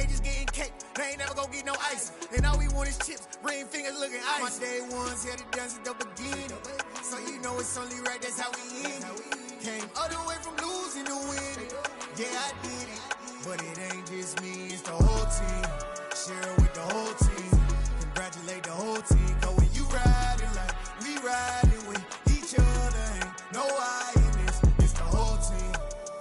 they just getting cake. They ain't never gonna get no ice. And all we want is chips, ring fingers looking ice. My day ones had it done since the beginning. So you know it's only right, that's how we end it. Came all the way from losing to winning. Yeah, I did it. But it ain't just me, it's the whole team. Share it with the whole team. Congratulate the whole team. Cause when you riding like we riding with each other, ain't no I in this. It's the whole team.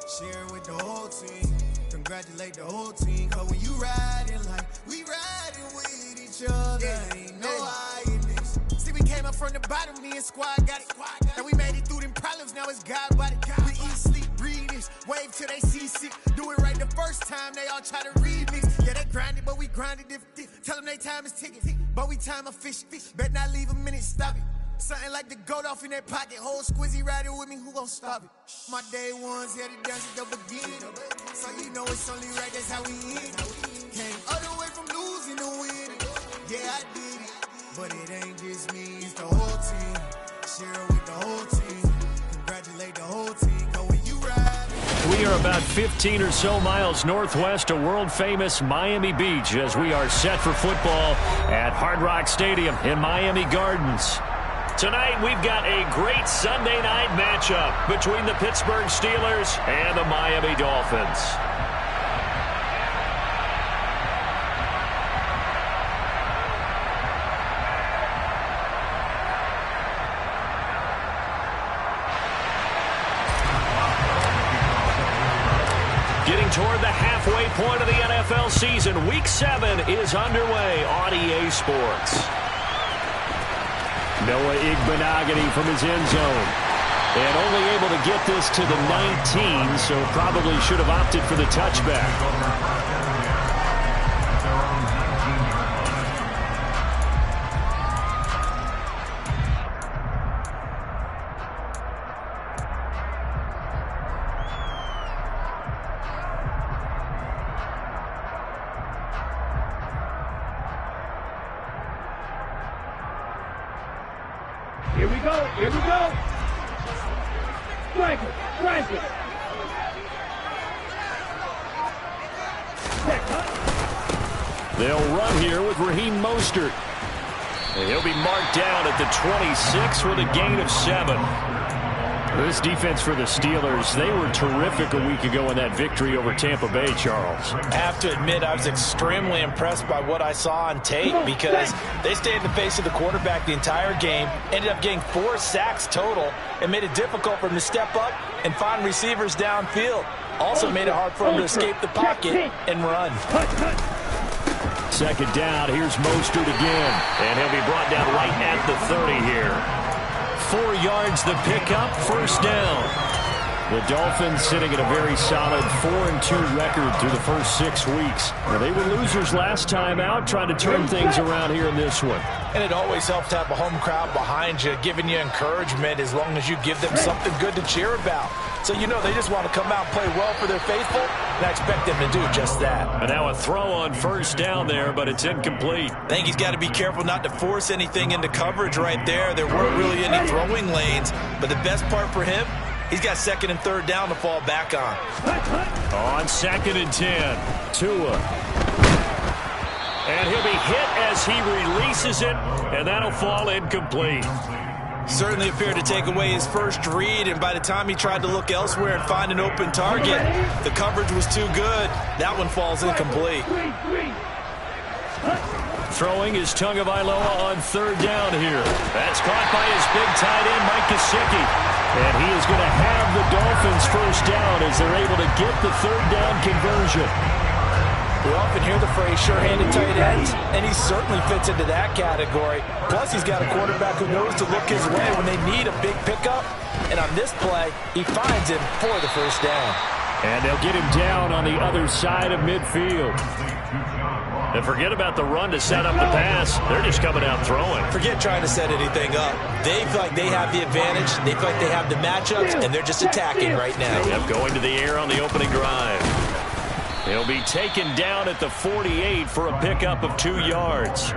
Share it with the whole team. Congratulate the whole team. Cause when you riding like we riding with each other, ain't no I in this. See, we came up from the bottom, me and squad got it. And we made it through them problems, now it's God body. We eat, sleep, breathe this. Wave till they see sick. Do it right the first time, they all try to remix. Yeah, they grinded, but we grinded different. Tell them they time is ticking, but we time efficient. Bet not leave a minute, stop it. Something like the goat off in their pocket. Whole squizzy riding with me, who gon' stop it? My day ones had it done since the beginning. So you know it's only right, that's how we end it. Came all the way from losing to winning. Yeah, I did it. But it ain't just me, it's the whole team. Share it with the whole team. Congratulate the whole team. Go when you ride. We are about 15 or so miles northwest of world-famous Miami Beach as we are set for football at Hard Rock Stadium in Miami Gardens. Tonight, we've got a great Sunday night matchup between the Pittsburgh Steelers and the Miami Dolphins. Getting toward the halfway point of the NFL season, Week 7 is underway on EA Sports. Noah Igbenogany from his end zone. And only able to get this to the 19, so probably should have opted for the touchback. Here we go, here we go. Strike it, strike it. They'll run here with Raheem Mostert. And he'll be marked down at the 26 with a gain of 7. This defense for the Steelers, they were terrific a week ago in that victory over Tampa Bay, Charles. I have to admit, I was extremely impressed by what I saw on tape because they stayed in the face of the quarterback the entire game, ended up getting 4 sacks total, and made it difficult for him to step up and find receivers downfield. Also made it hard for him to escape the pocket and run. Second down, here's Mostert again, and he'll be brought down right at the 30 here. 4 yards the pickup, first down. The Dolphins sitting at a very solid 4-2 record through the first 6 weeks. Now, they were losers last time out, trying to turn things around here in this one. And it always helps to have a home crowd behind you, giving you encouragement as long as you give them something good to cheer about. So you know they just want to come out and play well for their faithful, and I expect them to do just that. And now a throw on first down there, but it's incomplete. I think he's got to be careful not to force anything into coverage right there. There weren't really any throwing lanes, but the best part for him, he's got 2nd and 3rd down to fall back on. On 2nd and 10, Tua. And he'll be hit as he releases it, and that'll fall incomplete. Certainly appeared to take away his first read, and by the time he tried to look elsewhere and find an open target, the coverage was too good. That one falls incomplete. Throwing is Tagovailoa on 3rd down here. That's caught by his big tight end, Mike Gesicki. And he is going to have the Dolphins first down as they're able to get the 3rd down conversion. We often hear the phrase sure-handed tight ends, and he certainly fits into that category. Plus, he's got a quarterback who knows to look his way when they need a big pickup. And on this play, he finds him for the first down. And they'll get him down on the other side of midfield. And forget about the run to set up the pass. They're just coming out throwing. Forget trying to set anything up. They feel like they have the advantage. They feel like they have the matchups, and they're just attacking right now. Yep, going to the air on the opening drive. He'll be taken down at the 48 for a pickup of 2 yards.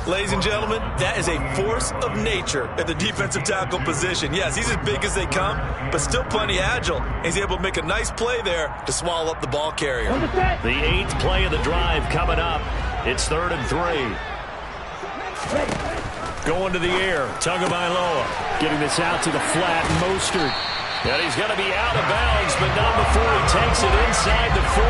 Ladies and gentlemen, that is a force of nature at the defensive tackle position. Yes, he's as big as they come, but still plenty agile. He's able to make a nice play there to swallow up the ball carrier. The 8th play of the drive coming up. It's 3rd and 3. Going to the air. Tagovailoa getting this out to the flat. Mostert. And he's going to be out of bounds, but not before he takes it inside the 40.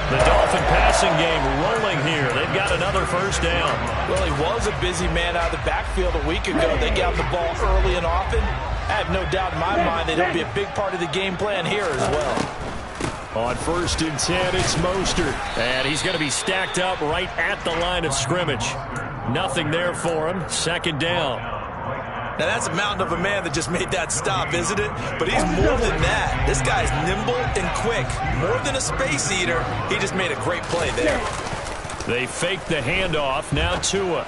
The Dolphin passing game rolling here. They've got another first down. Well, he was a busy man out of the backfield a week ago. They got the ball early and often. I have no doubt in my mind that it'll be a big part of the game plan here as well. On 1st and 10, it's Mostert. And he's going to be stacked up right at the line of scrimmage. Nothing there for him. 2nd down. Now, that's a mountain of a man that just made that stop, isn't it? But he's more than that. This guy's nimble and quick. More than a space eater, he just made a great play there. They fake the handoff. Now Tua.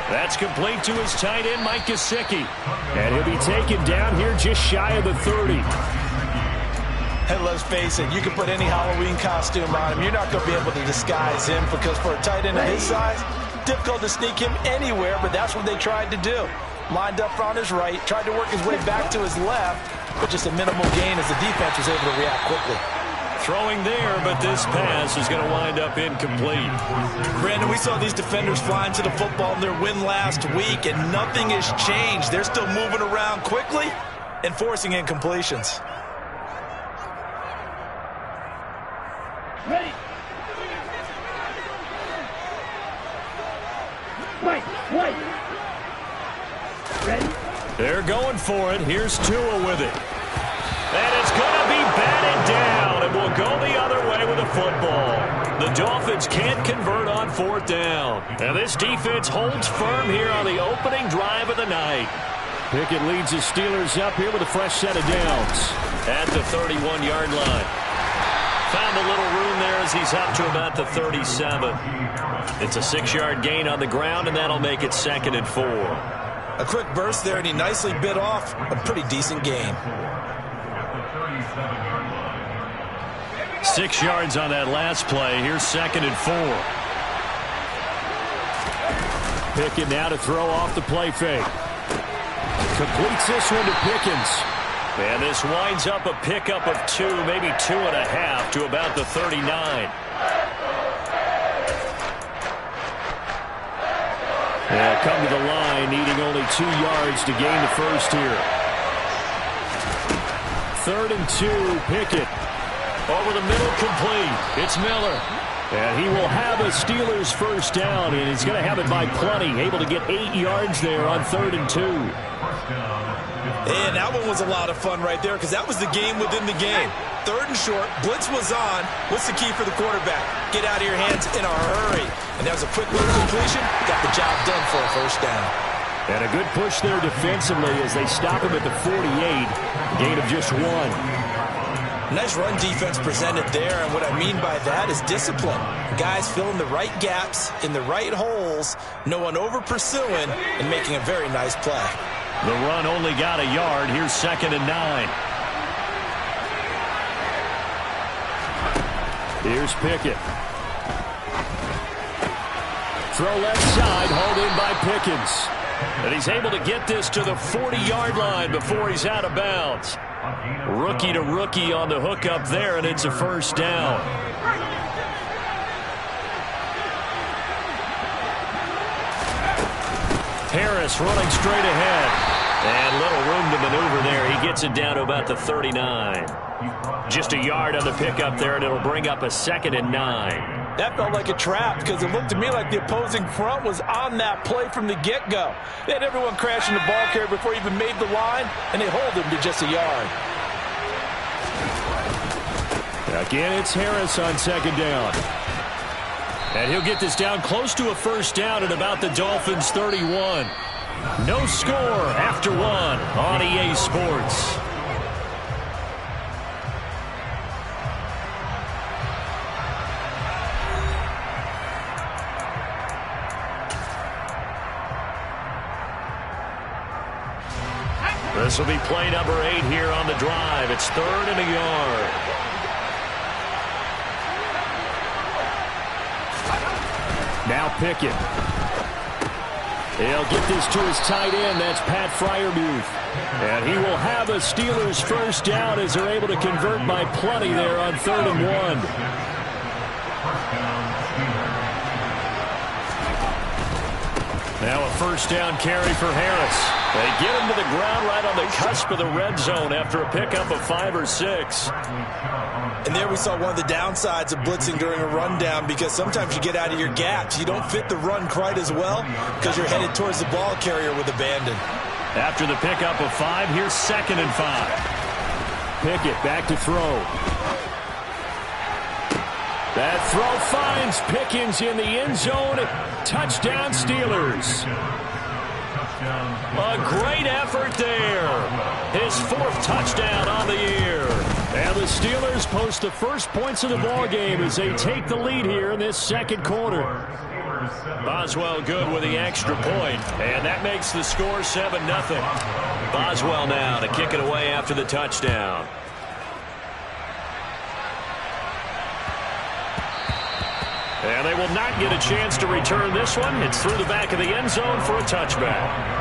That's complete to his tight end, Mike Gesicki. And he'll be taken down here just shy of the 30. Hey, let's face it, you can put any Halloween costume on him. You're not going to be able to disguise him because for a tight end of his size, difficult to sneak him anywhere, but that's what they tried to do. Lined up on his right, tried to work his way back to his left, but just a minimal gain as the defense was able to react quickly. Throwing there, but this pass is going to wind up incomplete. Brandon, we saw these defenders flying to the football in their win last week, and nothing has changed. They're still moving around quickly and forcing incompletions. Ready. Wait. Ready? They're going for it. Here's Tua with it. And it's going to be batted down, and we'll go the other way with the football. The Dolphins can't convert on 4th down. And this defense holds firm here on the opening drive of the night. Pickett leads the Steelers up here with a fresh set of downs at the 31-yard line. Found a little room there as he's up to about the 37. It's a 6-yard gain on the ground, and that'll make it 2nd and 4. A quick burst there, and he nicely bit off a pretty decent gain. 6 yards on that last play. Here's 2nd and 4. Pickett now to throw off the play fake. Completes this one to Pickens. And this winds up a pickup of 2, maybe 2.5 to about the 39. They'll come to the line, needing only 2 yards to gain the first here. 3rd and 2, Pickett. Over the middle, complete. It's Miller. And he will have a Steelers first down, and he's going to have it by plenty. Able to get 8 yards there on 3rd and 2. And that one was a lot of fun right there because that was the game within the game. 3rd and short, blitz was on. What's the key for the quarterback? Get out of your hands in a hurry. And that was a quick little completion. Got the job done for a first down. And a good push there defensively as they stop him at the 48. Gain of just 1. Nice run defense presented there, and what I mean by that is discipline. Guys filling the right gaps in the right holes, no one over pursuing, and making a very nice play. The run only got a yard. Here's 2nd and 9. Here's Pickett. Throw left side, hauled in by Pickens. And he's able to get this to the 40-yard line before he's out of bounds. Rookie to rookie on the hookup there, and it's a first down. Harris running straight ahead. And little room to maneuver there. He gets it down to about the 39. Just a yard on the pickup there, and it'll bring up a 2nd and 9. That felt like a trap because it looked to me like the opposing front was on that play from the get-go. They had everyone crashing the ball carrier before he even made the line, and they hold him to just a yard. Again, it's Harris on 2nd down. And he'll get this down close to a first down at about the Dolphins' 31. No score after 1 on EA Sports. This will be play number 8 here on the drive. It's 3rd and a yard. Now Pickett. He'll get this to his tight end. That's Pat Freiermuth. And he will have a Steelers first down as they're able to convert by plenty there on 3rd and 1. Now a first down carry for Harris. They get him to the ground right on the cusp of the red zone after a pickup of 5 or 6. And there we saw one of the downsides of blitzing during a rundown, because sometimes you get out of your gaps. You don't fit the run quite as well because you're headed towards the ball carrier with abandon. After the pickup of 5, here's 2nd and 5. Pickett back to throw. That throw finds Pickens in the end zone. Touchdown Steelers. A great effort there. His 4th touchdown on the year. And the Steelers post the first points of the ball game as they take the lead here in this 2nd quarter. Boswell good with the extra point, and that makes the score 7-0. Boswell now to kick it away after the touchdown. And they will not get a chance to return this one. It's through the back of the end zone for a touchback.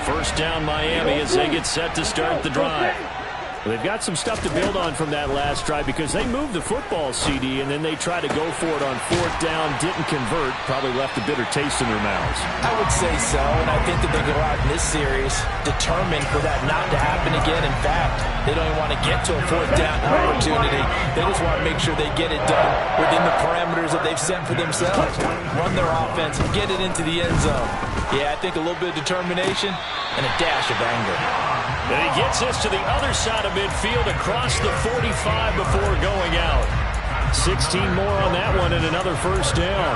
First down Miami as they get set to start the drive. They've got some stuff to build on from that last drive because they moved the football, CD, and then they tried to go for it on 4th down, didn't convert, probably left a bitter taste in their mouths. I would say so, and I think that they go out in this series determined for that not to happen again. In fact, they don't even want to get to a 4th down opportunity. They just want to make sure they get it done within the parameters that they've set for themselves. Run their offense and get it into the end zone. Yeah, I think a little bit of determination and a dash of anger. And he gets this to the other side of midfield across the 45 before going out. 16 more on that one and another first down.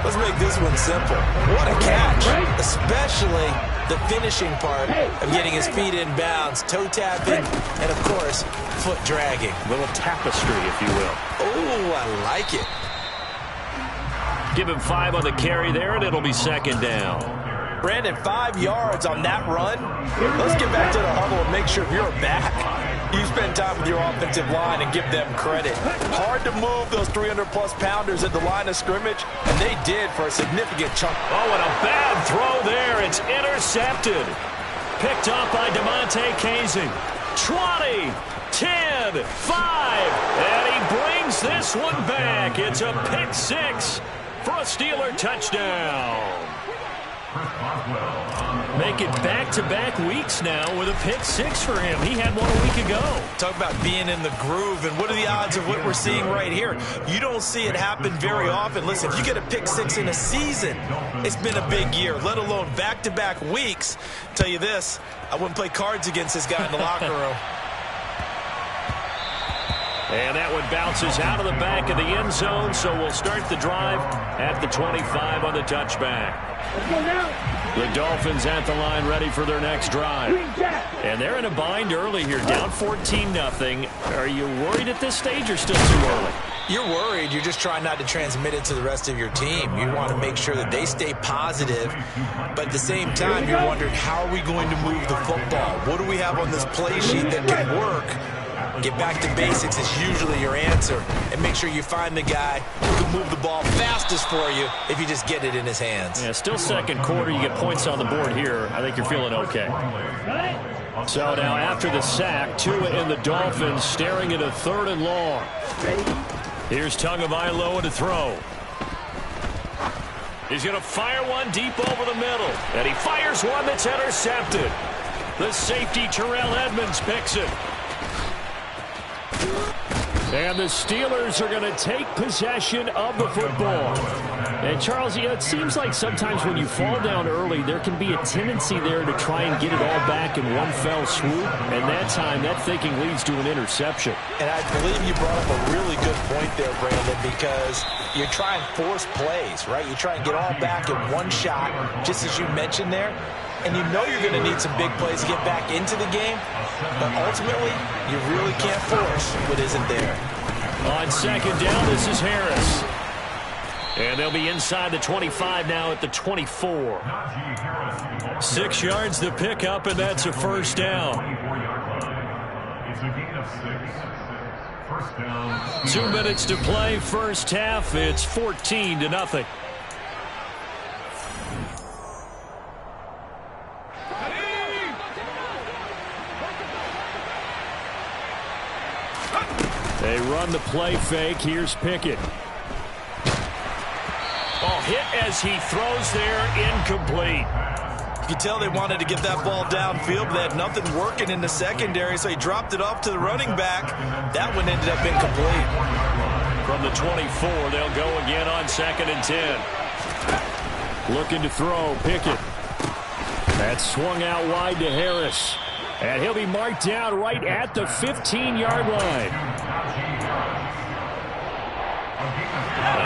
Let's make this one simple. What a catch, especially the finishing part of getting his feet in bounds, toe tapping, and, of course, foot dragging. A little tapestry, if you will. Oh, I like it. Give him 5 on the carry there, and it'll be 2nd down. Brandon, 5 yards on that run. Let's get back to the huddle and make sure you're back. You spend time with your offensive line and give them credit. Hard to move those 300-plus pounders at the line of scrimmage, and they did for a significant chunk. Oh, and a bad throw there. It's intercepted. Picked up by DeMonte Casey. 20, 10, 5, and he brings this one back. It's a pick 6 for a Steeler touchdown. Make it back-to-back weeks now with a pick 6 for him. He had one a week ago. Talk about being in the groove, and what are the odds of what we're seeing right here? You don't see it happen very often. Listen, if you get a pick 6 in a season, it's been a big year, let alone back-to-back weeks. I'll tell you this, I wouldn't play cards against this guy in the locker room. And that one bounces out of the back of the end zone, so we'll start the drive at the 25 on the touchback. The Dolphins at the line ready for their next drive. And they're in a bind early here, down 14-0. Are you worried at this stage or still too early? You're worried. You're just trying not to transmit it to the rest of your team. You want to make sure that they stay positive, but at the same time, you're wondering, how are we going to move the football? What do we have on this play sheet that can work? Get back to basics is usually your answer, and make sure you find the guy who can move the ball fastest for you if you just get it in his hands. Yeah, still 2nd quarter. You get points on the board here. I think you're feeling okay. So now after the sack, Tua and the Dolphins staring at a 3rd and long. Here's Tagovailoa to throw. He's going to fire one deep over the middle, and he fires one that's intercepted. The safety Terrell Edmonds picks it. And the Steelers are going to take possession of the football. And, Charles, it seems like sometimes when you fall down early, there can be a tendency there to try and get it all back in one fell swoop. And that time, that thinking leads to an interception. And I believe you brought up a really good point there, Brandon, because you're trying to force plays, right? You try and get all back in one shot, just as you mentioned there. And you know you're going to need some big plays to get back into the game. But ultimately, you really can't force what isn't there. On 2nd down, this is Harris. And they'll be inside the 25 now at the 24. 6 yards to pick up, and that's a first down. 2 minutes to play, first half. It's 14-0. They run the play fake. Here's Pickett. Oh, hit as he throws there, incomplete. You can tell they wanted to get that ball downfield, but they had nothing working in the secondary, so he dropped it off to the running back. That one ended up incomplete. From the 24, they'll go again on 2nd and 10. Looking to throw, Pickett. That's swung out wide to Harris. And he'll be marked down right at the 15-yard line.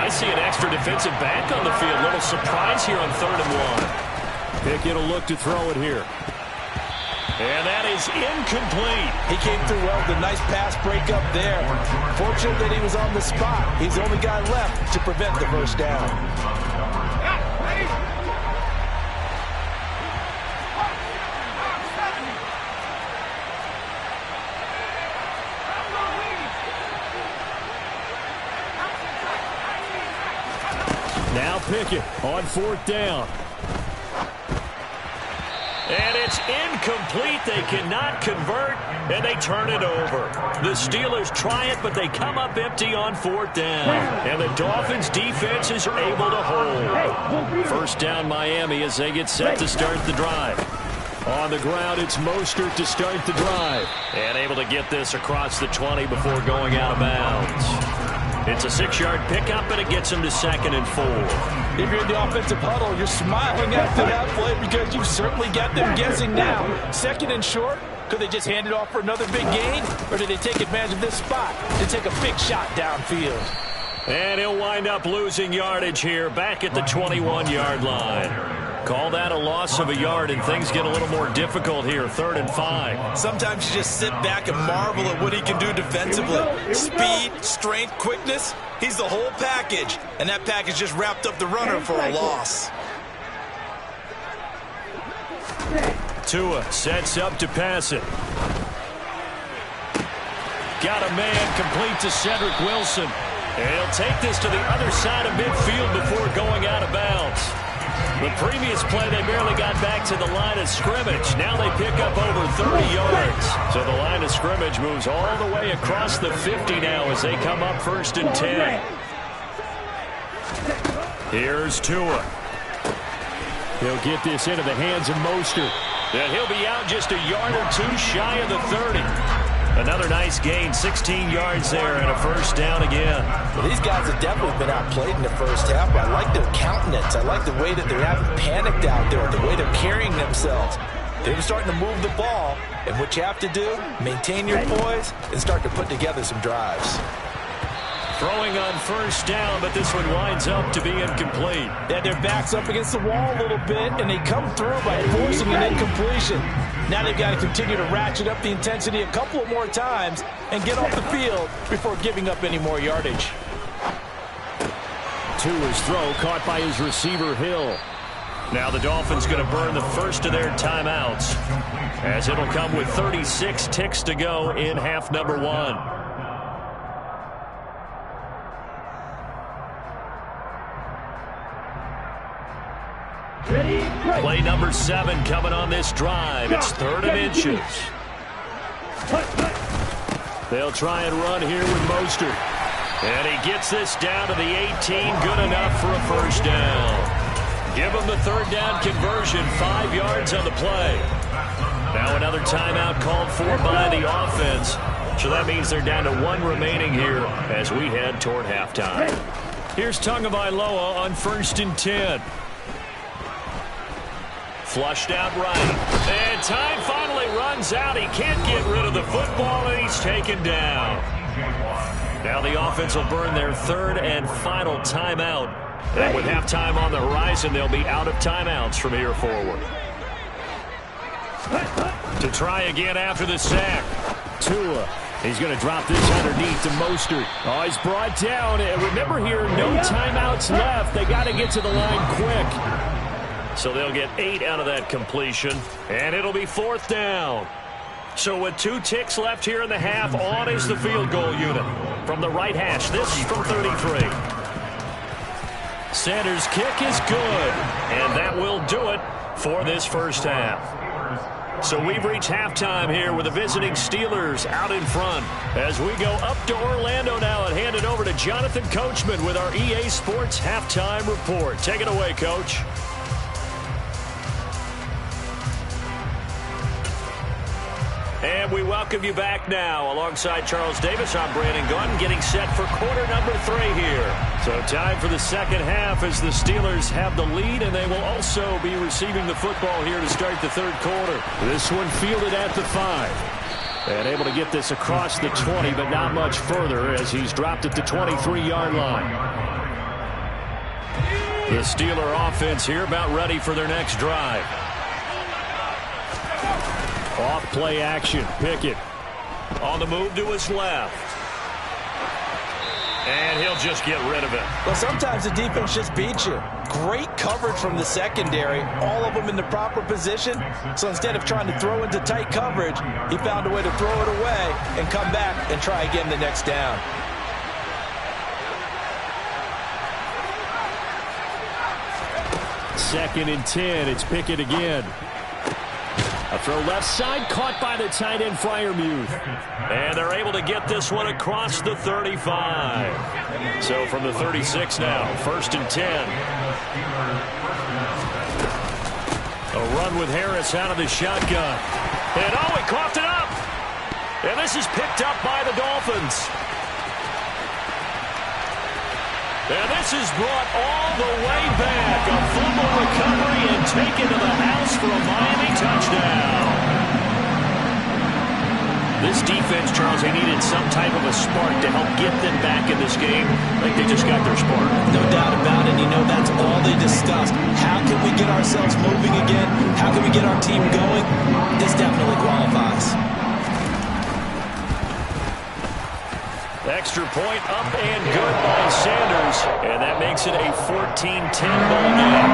I see an extra defensive back on the field. Little surprise here on 3rd and 1. Pickett will look to throw it here. And that is incomplete. He came through well with a nice pass break up there. Fortunate that he was on the spot. He's the only guy left to prevent the first down. Now Pickett on 4th down. And it's incomplete. They cannot convert, and they turn it over. The Steelers try it, but they come up empty on 4th down. And the Dolphins' defense is able to hold. First down, Miami, as they get set to start the drive. On the ground, it's Mostert to start the drive. And able to get this across the 20 before going out of bounds. It's a 6-yard pickup, and it gets him to 2nd and 4. If you're in the offensive huddle, you're smiling after that play because you've certainly got them guessing now. 2nd and short, could they just hand it off for another big gain? Or did they take advantage of this spot to take a big shot downfield? And he'll wind up losing yardage here back at the 21-yard line. Call that a loss of a yard, and things get a little more difficult here, 3rd and 5. Sometimes you just sit back and marvel at what he can do defensively. Speed, strength, quickness, he's the whole package. And that package just wrapped up the runner for a loss. Tua sets up to pass it. Got a man complete to Cedric Wilson. And he'll take this to the other side of midfield before going out of bounds. The previous play, they barely got back to the line of scrimmage. Now they pick up over 30 yards. So the line of scrimmage moves all the way across the 50 now as they come up 1st and 10. Here's Tua. He'll get this into the hands of Mostert. And he'll be out just a yard or two shy of the 30. Another nice gain, 16 yards there, and a first down again. Well, these guys have definitely been outplayed in the first half, but I like their countenance. I like the way that they haven't panicked out there, the way they're carrying themselves. They're starting to move the ball, and what you have to do, maintain your poise and start to put together some drives. Throwing on first down, but this one winds up to be incomplete. They had their backs up against the wall a little bit, and they come through by forcing an incompletion. Now they've got to continue to ratchet up the intensity a couple of more times and get off the field before giving up any more yardage. Tua's throw caught by his receiver, Hill. Now the Dolphins going to burn the first of their timeouts, as it'll come with 36 ticks to go in half number 1. Play number 7 coming on this drive. It's 3rd and inches. They'll try and run here with Mostert. And he gets this down to the 18. Good enough for a first down. Give him the 3rd down conversion. 5 yards on the play. Now another timeout called for by the offense. So that means they're down to 1 remaining here as we head toward halftime. Here's Tagovailoa on 1st and 10. Flushed out right. And time finally runs out. He can't get rid of the football, and he's taken down. Now the offense will burn their 3rd and final timeout. And with halftime on the horizon, they'll be out of timeouts from here forward. To try again after the sack. Tua. He's going to drop this underneath to Mostert. Oh, he's brought down. And remember here, no timeouts left. They got to get to the line quick. So they'll get 8 out of that completion, and it'll be 4th down. So with 2 ticks left here in the half, on is the field goal unit. From the right hash, this from 33. Sanders' kick is good, and that will do it for this first half. So we've reached halftime here with the visiting Steelers out in front. As we go up to Orlando now and hand it over to Jonathan Coachman with our EA Sports Halftime Report. Take it away, Coach. And we welcome you back now. Alongside Charles Davis, I'm Brandon Gordon, getting set for quarter number 3 here. So time for the second half as the Steelers have the lead, and they will also be receiving the football here to start the third quarter. This one fielded at the 5. And able to get this across the 20, but not much further as he's dropped at the 23-yard line. The Steeler offense here about ready for their next drive. Off play action. Pickett on the move to his left. And he'll just get rid of it. Well, sometimes the defense just beats you. Great coverage from the secondary. All of them in the proper position. So instead of trying to throw into tight coverage, he found a way to throw it away and come back and try again the next down. Second and 10. It's Pickett again. A throw left side, caught by the tight end Freiermuth. And they're able to get this one across the 35. So from the 36 now, first and 10. A run with Harris out of the shotgun. And oh, he coughed it up. And this is picked up by the Dolphins. And this is brought all the way back. A fumble recovery and taken to the house for a Miami touchdown. This defense, Charles, they needed some type of a spark to help get them back in this game. I think they just got their spark. No doubt about it. You know, that's all they discussed. How can we get ourselves moving again? How can we get our team going? This definitely qualifies. Extra point up and good by Sanders. And that makes it a 14-10 ball game.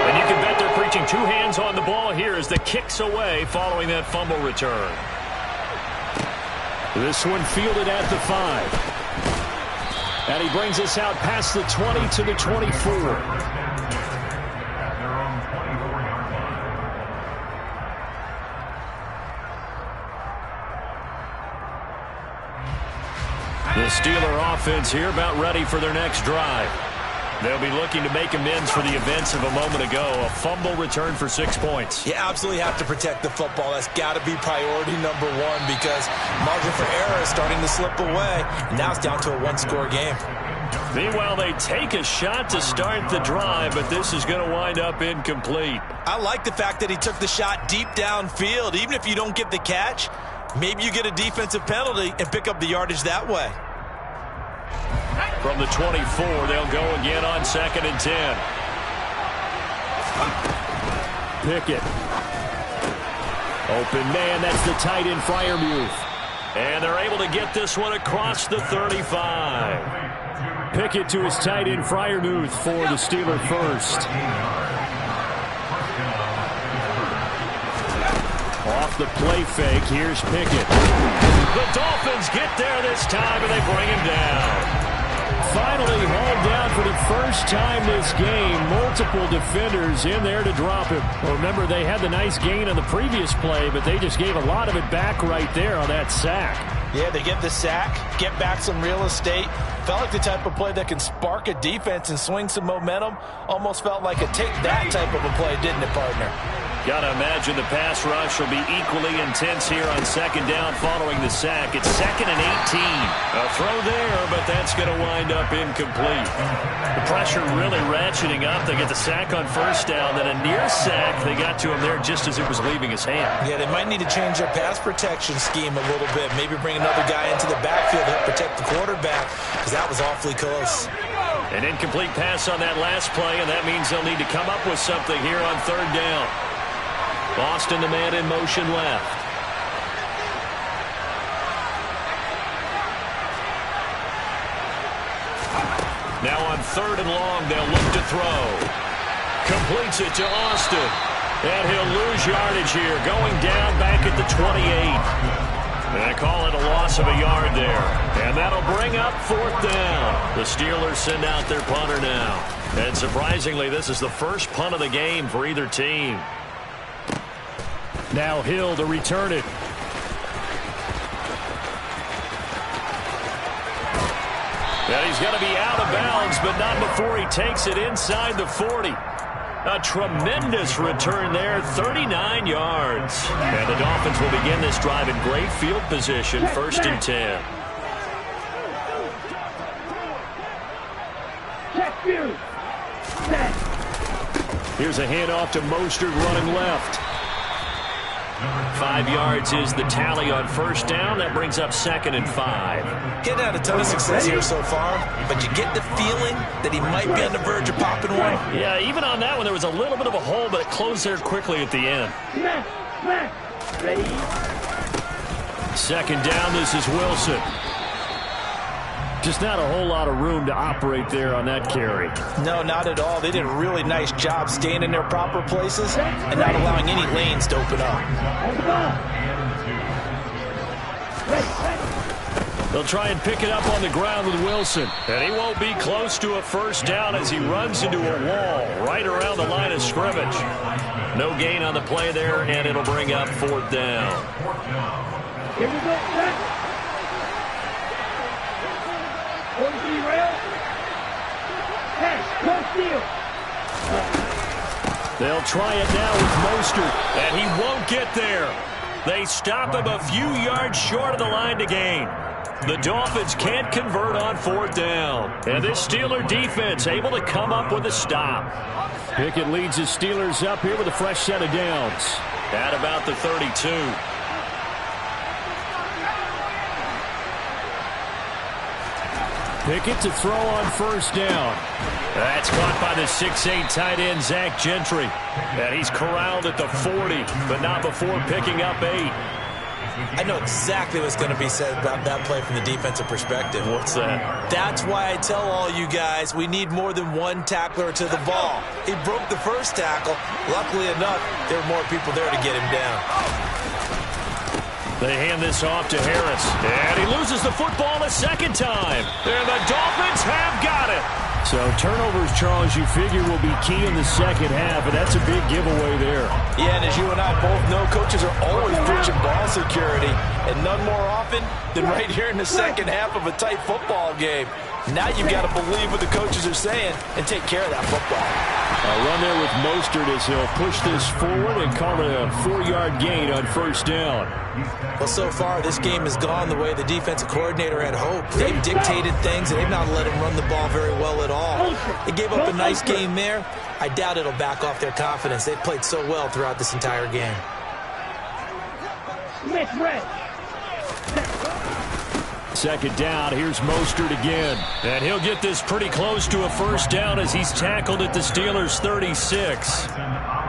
And you can bet they're preaching 2 hands on the ball here as the kick's away following that fumble return. This one fielded at the 5. And he brings us out past the 20 to the 24. The Steeler offense here about ready for their next drive. They'll be looking to make amends for the events of a moment ago. A fumble return for 6 points. You absolutely have to protect the football. That's got to be priority number 1 because margin for error is starting to slip away. Now it's down to a 1-score game. Meanwhile, they take a shot to start the drive, but this is going to wind up incomplete. I like the fact that he took the shot deep downfield. Even if you don't get the catch, maybe you get a defensive penalty and pick up the yardage that way. From the 24, they'll go again on second and 10. Pickett. Open man, that's the tight end Freiermuth. And they're able to get this one across the 35. Pickett to his tight end Freiermuth for the Steeler first. Off the play fake, here's Pickett. The Dolphins get there this time, and they bring him down. Finally hauled down for the first time this game. Multiple defenders in there to drop him. Well, remember, they had the nice gain on the previous play, but they just gave a lot of it back right there on that sack. Yeah, they get the sack, get back some real estate. Felt like the type of play that can spark a defense and swing some momentum. Almost felt like a take-that type of a play, didn't it, partner? Gotta imagine the pass rush will be equally intense here on second down following the sack. It's second and 18. A throw there, but that's going to wind up incomplete. The pressure really ratcheting up. They get the sack on first down, then a near sack. They got to him there just as it was leaving his hand. Yeah, they might need to change their pass protection scheme a little bit. Maybe bring another guy into the backfield to help protect the quarterback, because that was awfully close. An incomplete pass on that last play, and that means they'll need to come up with something here on third down. Boston, the man in motion left. Now on third and long, they'll look to throw. Completes it to Austin. And he'll lose yardage here, going down back at the 28. They call it a loss of a yard there. And that'll bring up 4th down. The Steelers send out their punter now. And surprisingly, this is the first punt of the game for either team. Now Hill to return it. And he's going to be out of bounds, but not before he takes it inside the 40. A tremendous return there, 39 yards. And the Dolphins will begin this drive in great field position, 1st and 10. Here's a handoff to Mostert running left. 5 yards is the tally on 1st down. That brings up 2nd and 5. Getting out a ton of success here so far, but you get the feeling that he might be on the verge of popping one. Yeah, even on that one, there was a little bit of a hole, but it closed there quickly at the end. Ready? 2nd down, this is Wilson. Just not a whole lot of room to operate there on that carry. No, not at all. They did a really nice job staying in their proper places and not allowing any lanes to open up. They'll try and pick it up on the ground with Wilson. And he won't be close to a 1st down as he runs into a wall right around the line of scrimmage. No gain on the play there, and it'll bring up 4th down. Here we go. They'll try it now with Mostert, and he won't get there. They stop him a few yards short of the line to gain. The Dolphins can't convert on 4th down. And this Steeler defense able to come up with a stop. Pickett leads his Steelers up here with a fresh set of downs. At about the 32. Pickett to throw on 1st down. That's caught by the 6'8 tight end, Zach Gentry. And he's corralled at the 40, but not before picking up 8. I know exactly what's going to be said about that play from the defensive perspective. What's that? That's why I tell all you guys we need more than one tackler to the ball. He broke the 1st tackle. Luckily enough, there were more people there to get him down. They hand this off to Harris. And he loses the football a 2nd time. And the Dolphins have got it. So turnovers, Charles, you figure will be key in the 2nd half, and that's a big giveaway there. Yeah, and as you and I both know, coaches are always preaching ball security, and none more often than right here in the 2nd half of a tight football game. Now you've got to believe what the coaches are saying and take care of that football. A run there with Mostert as he'll push this forward and call it a 4-yard gain on 1st down. Well, so far, this game has gone the way the defensive coordinator had hoped. They've dictated things, and they've not let him run the ball very well at all. They gave up a nice game there. I doubt it'll back off their confidence. They've played so well throughout this entire game. 2nd down, here's Mostert again. And he'll get this pretty close to a 1st down as he's tackled at the Steelers' 36.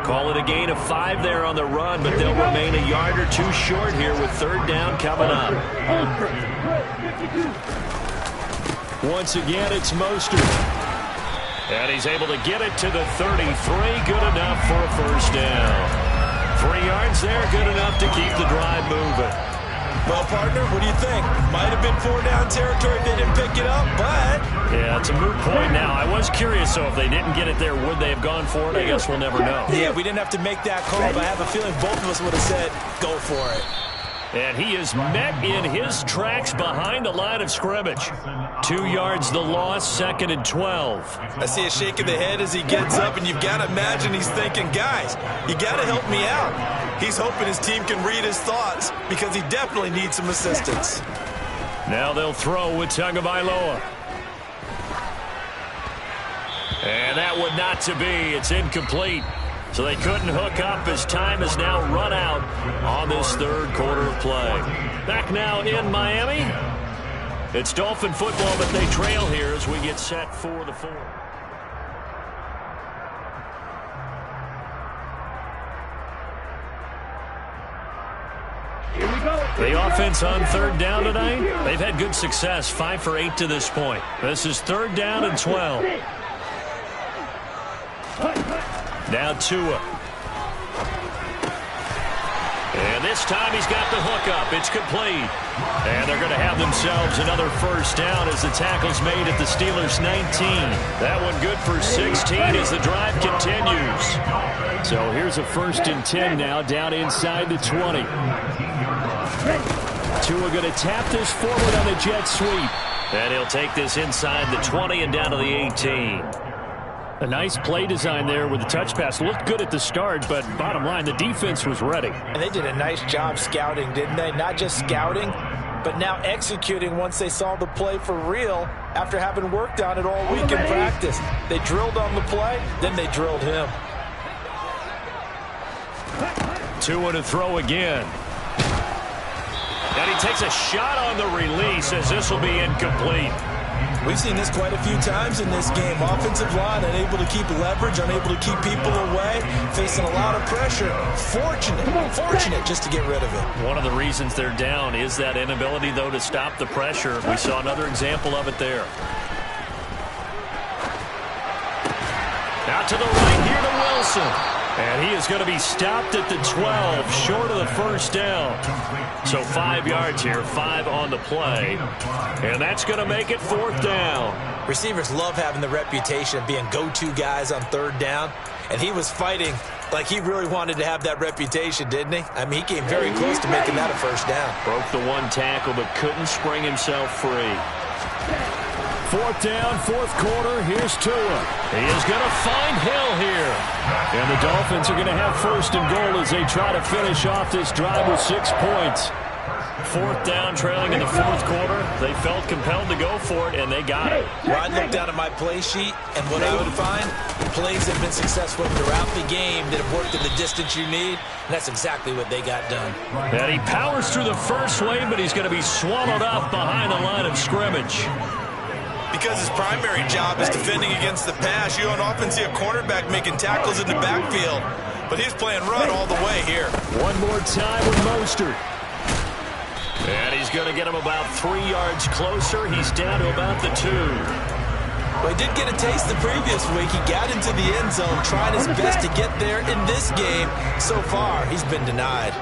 Call it a gain of 5 there on the run, but they'll remain a yard or 2 short here with 3rd down coming up. Once again, it's Mostert. And he's able to get it to the 33. Good enough for a 1st down. 3 yards there, good enough to keep the drive moving. Well, partner, what do you think? Might have been 4-down territory if they didn't pick it up, but... Yeah, it's a moot point now. I was curious, so if they didn't get it there, would they have gone for it? I guess we'll never know. Yeah, we didn't have to make that call, but I have a feeling both of us would have said, go for it. And he is met in his tracks behind the line of scrimmage. 2 yards the loss, 2nd and 12. I see a shake of the head as he gets up, and you've got to imagine he's thinking, guys, you got to help me out. He's hoping his team can read his thoughts because he definitely needs some assistance. Now they'll throw with Tagovailoa. And that would not to be. It's incomplete. So they couldn't hook up as time has now run out on this 3rd quarter of play. Back now in Miami. It's Dolphin football, but they trail here as we get set for the 4th. The offense on 3rd down tonight, they've had good success, 5 for 8 to this point. This is 3rd down and 12. Now Tua. And this time he's got the hook up. It's complete. And they're going to have themselves another first down as the tackle's made at the Steelers' 19. That one good for 16 as the drive continues. So here's a 1st and 10 now down inside the 20. Tua going to tap this forward on the jet sweep. And he'll take this inside the 20 and down to the 18. A nice play design there with the touch pass. Looked good at the start, but bottom line, the defense was ready. And they did a nice job scouting, didn't they? Not just scouting, but now executing once they saw the play for real after having worked on it all week in practice. They drilled on the play, then they drilled him. Tua to throw again. And he takes a shot on the release as this will be incomplete. We've seen this quite a few times in this game. Offensive line unable to keep leverage, unable to keep people away, facing a lot of pressure. Fortunate just to get rid of it. One of the reasons they're down is that inability, though, to stop the pressure. We saw another example of it there. Out to the right here to Wilson. And he is going to be stopped at the 12, short of the first down. So 5 yards here, 5 on the play. And that's going to make it 4th down. Receivers love having the reputation of being go-to guys on 3rd down. And he was fighting like he really wanted to have that reputation, didn't he? I mean, he came very close to making that a first down. Broke the 1 tackle, but couldn't spring himself free. 4th down, 4th quarter. Here's Tua. He is going to find Hill here. And the Dolphins are going to have 1st and goal as they try to finish off this drive with 6 points. 4th down, trailing in the 4th quarter. They felt compelled to go for it, and they got it. Well, I looked down at my play sheet, and what I would find, plays have been successful throughout the game that have worked in the distance you need, and that's exactly what they got done. And he powers through the first wave, but he's going to be swallowed up behind the line of scrimmage. Because his primary job is defending against the pass. You don't often see a cornerback making tackles in the backfield, but he's playing run all the way here. One more time with Mostert. And he's going to get him about 3 yards closer. He's down to about the 2. Well, he did get a taste the previous week. He got into the end zone, trying his best to get there in this game. So far, he's been denied.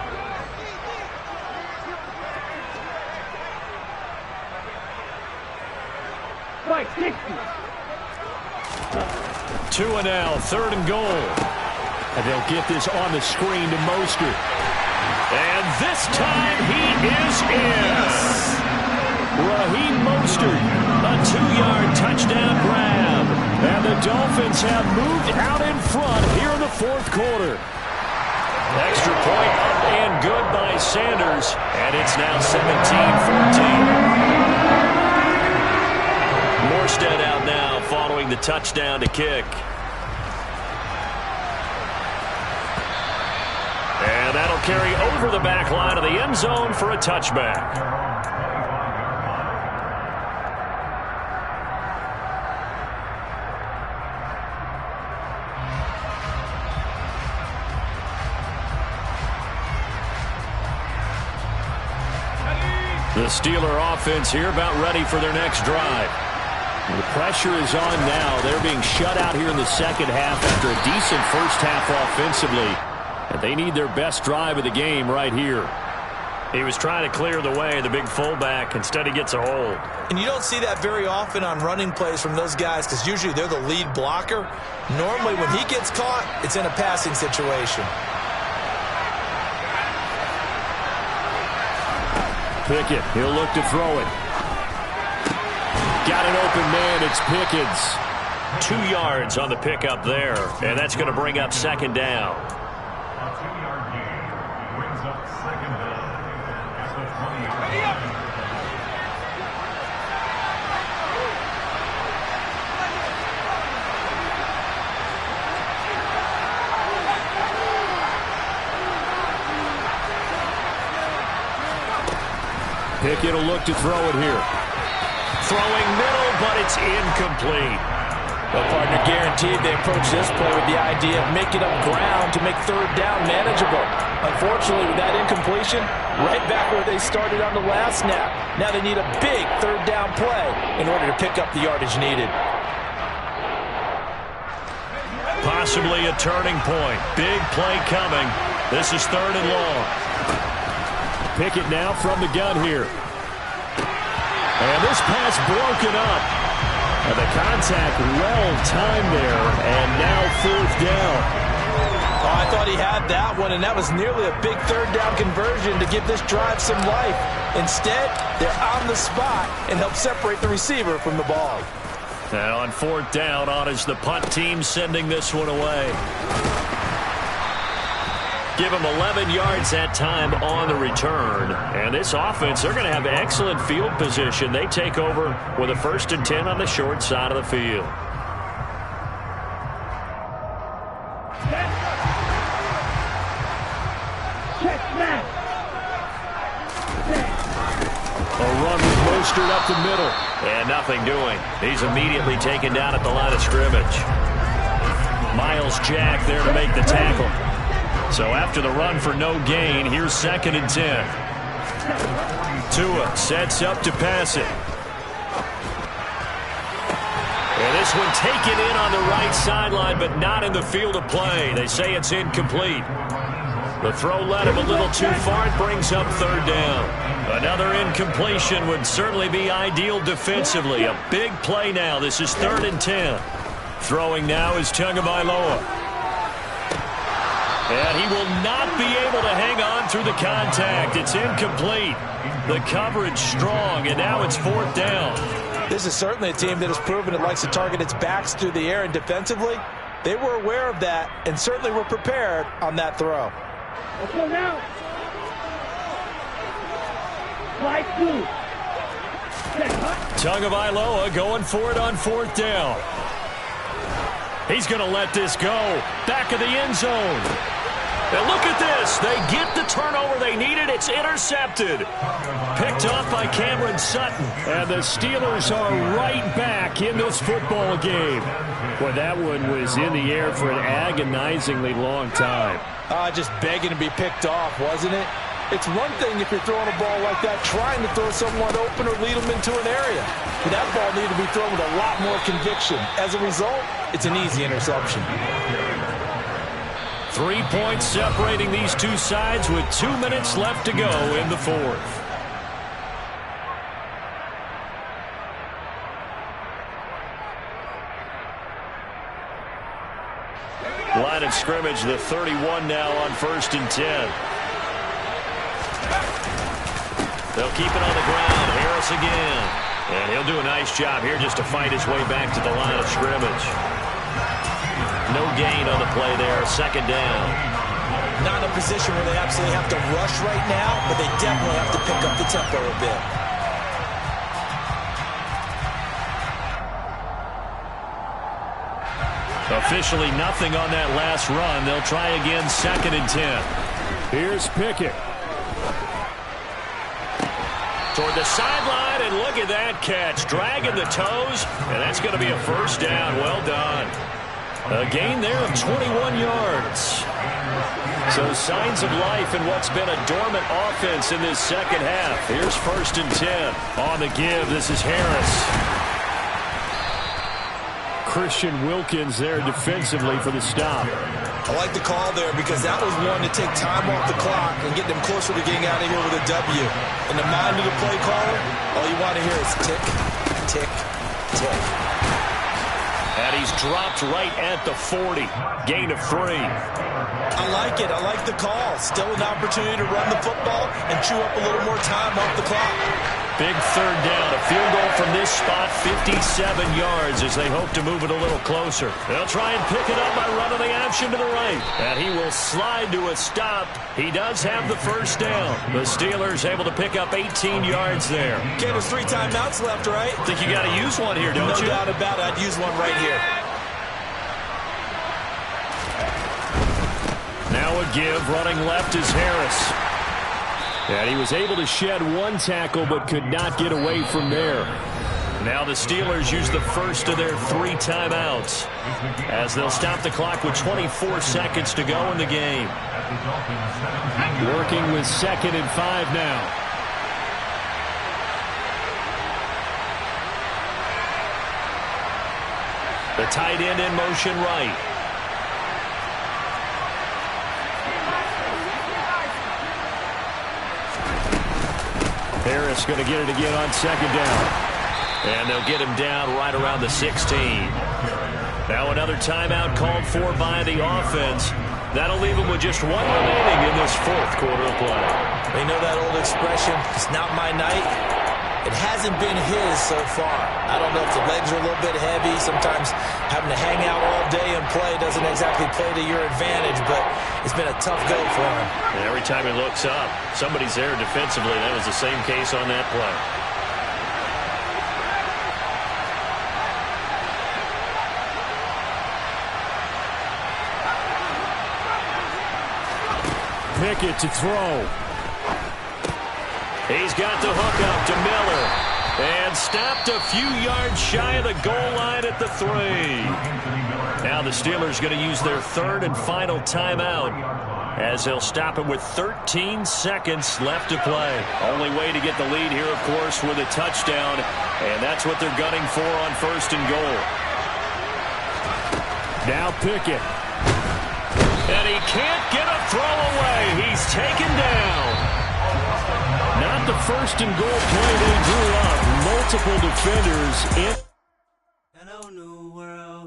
Tua now, 3rd and goal. And they'll get this on the screen to Mostert. And this time he is in. Raheem Mostert, a 2-yard touchdown grab. And the Dolphins have moved out in front here in the 4th quarter. Extra point up and good by Sanders. And it's now 17-14. Morstead out now following the touchdown to kick. And that'll carry over the back line of the end zone for a touchback. The Steeler offense here about ready for their next drive. The pressure is on now. They're being shut out here in the second half after a decent first half offensively. And they need their best drive of the game right here. He was trying to clear the way, the big fullback. Instead, he gets a hold. And you don't see that very often on running plays from those guys because usually they're the lead blocker. Normally, when he gets caught, it's in a passing situation. Pickett, he'll look to throw it. Got an open man, it's Pickens. 2 yards on the pickup there, and that's going to bring up 2nd down. Pickett will look to throw it here. Throwing middle, but it's incomplete. Well, partner, guaranteed they approach this play with the idea of making up ground to make 3rd down manageable. Unfortunately, with that incompletion, right back where they started on the last snap. Now they need a big 3rd down play in order to pick up the yardage needed. possibly a turning point. Big play coming. This is 3rd and long. Pickett now from the gun here. And this pass broken up. And the contact well-timed there. And now 4th down. Oh, I thought he had that one, and that was nearly a big 3rd down conversion to give this drive some life. Instead, they're on the spot and help separate the receiver from the ball. And on 4th down, on is the punt team sending this one away. Give them 11 yards that time on the return. And this offense, they're going to have excellent field position. They take over with a 1st and 10 on the short side of the field. A run with Mostert up the middle. And nothing doing. He's immediately taken down at the line of scrimmage. Miles Jack there to make the tackle. So after the run for no gain, here's 2nd and 10. Tua sets up to pass it. And this one taken in on the right sideline, but not in the field of play. They say it's incomplete. The throw led him a little too far. It brings up 3rd down. Another incompletion would certainly be ideal defensively. A big play now. This is 3rd and 10. Throwing now is Tagovailoa. And he will not be able to hang on through the contact. It's incomplete. The coverage strong, and now it's 4th down. This is certainly a team that has proven it likes to target its backs through the air, and defensively, they were aware of that and certainly were prepared on that throw. Let's go now. Slide 2. Tagovailoa going for it on 4th down. He's going to let this go. Back of the end zone. And look at this. They get the turnover they needed. It's intercepted. Picked off by Cameron Sutton. And the Steelers are right back in this football game. Boy, that one was in the air for an agonizingly long time. Just begging to be picked off, wasn't it? It's one thing if you're throwing a ball like that, trying to throw someone open or lead them into an area. But that ball needed to be thrown with a lot more conviction. As a result, it's an easy interception. 3 points separating these two sides with 2 minutes left to go in the 4th. Line of scrimmage, the 31 now on 1st and 10. They'll keep it on the ground. Harris again. And he'll do a nice job here just to fight his way back to the line of scrimmage. No gain on the play there. 2nd down. Not in a position where they absolutely have to rush right now, but they definitely have to pick up the tempo a bit. Officially nothing on that last run. They'll try again 2nd and 10. Here's Pickett. Toward the sideline, and look at that catch. Dragging the toes, and that's going to be a 1st down. Well done. A gain there of 21 yards. So signs of life in what's been a dormant offense in this 2nd half. Here's 1st and 10. On the give, this is Harris. Christian Wilkins there defensively for the stop. I like the call there because that was one to take time off the clock and get them closer to getting out of here with a W. In the mind of the play caller, all you want to hear is tick, tick, tick. And he's dropped right at the 40. Gain of 3. I like it. I like the call. Still an opportunity to run the football and chew up a little more time off the clock. Big 3rd down. A field goal from this spot, 57 yards as they hope to move it a little closer. They'll try and pick it up by running the option to the right. And he will slide to a stop. He does have the 1st down. The Steelers able to pick up 18 yards there. Okay, there's 3 timeouts left, right? Think you got to use one here, don't you? No doubt about it. I'd use one right here. Now a give. Running left is Harris. And he was able to shed 1 tackle but could not get away from there. Now the Steelers use the first of their 3 timeouts as they'll stop the clock with 24 seconds to go in the game. Working with 2nd and 5 now. The tight end in motion right. Harris going to get it again on second down. And they'll get him down right around the 16. Now another timeout called for by the offense. That'll leave them with just one remaining in this fourth quarter of play. They know that old expression, it's not my night. It hasn't been his so far. I don't know if the legs are a little bit heavy. Sometimes having to hang out all day and play doesn't exactly play to your advantage, but it's been a tough go for him. And every time he looks up, somebody's there defensively. That was the same case on that play. Pickett to throw. He's got the hook up to Miller. And stopped a few yards shy of the goal line at the 3. Now the Steelers going to use their third and final timeout as they'll stop it with 13 seconds left to play. Only way to get the lead here, of course, with a touchdown. And that's what they're gunning for on first and goal. Now Pickett. And he can't get a throw away. He's taken down. Not the first and goal play they drew up. Multiple defenders in.